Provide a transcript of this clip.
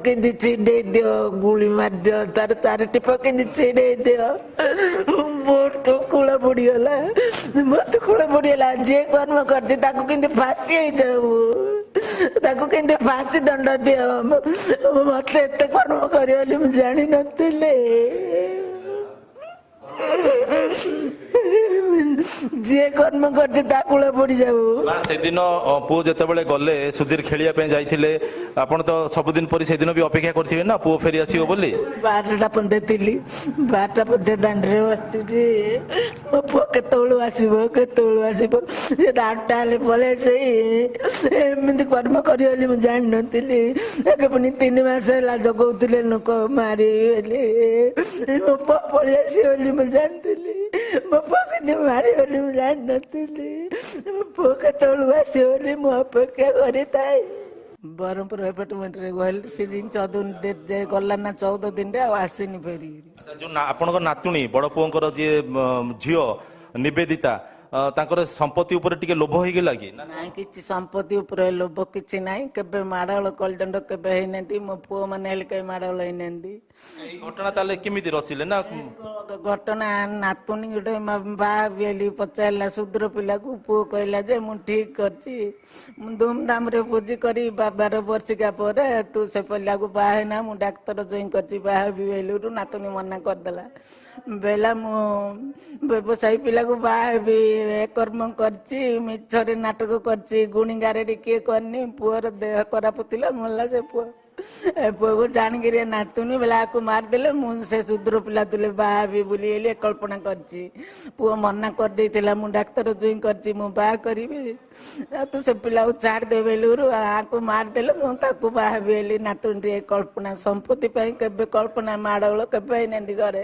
किंदी चिड़े दियो गुली मार दियो तार चारिटी पकिंदी चिड़े दियो मोर तो कुला बुड़ीगला मत कुला बुड़ीगला जे कर्म करछि ताकू किंदी फांसी हे जाऊ ताकू किंदी फांसी दंड दियो मत एते कर्म करियो मु जानि नथिले जे कर्म करछि ता कुला बुड़ी जाऊ से दिन पुओ जेतेबेले गले सुधीर खेलिया पे जाइथिले आपण तो सब दिन परी से दिन भी अपेक्षा करथिबे ना पुओ फेरी आसीबो बोली 12टा पंदे थिली 12टा पंदे दांडरे बसती मो पुओ केतोळु आसीबो से 8टा ले पळे से एमिति कर्म करियो मु जानि नथिली एके पनि 3 मास ला जगौतिले लोक मारी गेले मो पुओ पळे आसीबो मु जानथिली मो पुओ के मारी गेले मु जानि नथिली मो पुओ केतोळु आसीबो मु अपेक्षा करिताई बरमपुर एपार्टमेंट रे गहल से जिन 14 दिन गला ना 14 दिन रे आसीनी फेरी अच्छा जो आपन नातुणी बड़ पुओंकर जे झियो निवेदिता तांकर संपत्ति ऊपर टिके लोभ होई गेला कि नाही किछि संपत्ति ऊपर लोभ किछि नाही केबे माडल कलदंड केबे हे नंती मो पुओ माने हेल के माडल हे नंती ए घटना ताले किमिति रचिले ना घटना नातुनी गोटे बा बेली पचारला सुद्र पिला को पुओ कहला जे मु ठीक करछि धूमधाम रे पूजी करी 12 वर्षिका पर तू से पिला को बा है ना मु डाक्टर जोइन करछि बा बेलुरु नातुनी मना कर देला बेला मु व्यवसायी पिला को बा कर्म करछि मिछरे नाटक करछि गुणीगारे किए करनी पुअर देह खराब थिला मल्ला से पुओ पुओ को जानगिरी नातुनी बेला को मार देले मु से सुद्र पिला तुले बाहा भी बुली एले कल्पना करछि पुओ मना कर देथिला मु डाक्टर जोइन करछि मु बाहा करिवे तू से पिला को छाड़ देबे लुरु आ को मार देले मु ताको बाहा भी एली नातुनी रे कल्पना संपत्ति पई केबे कल्पना माडवल केबे नंदी करे।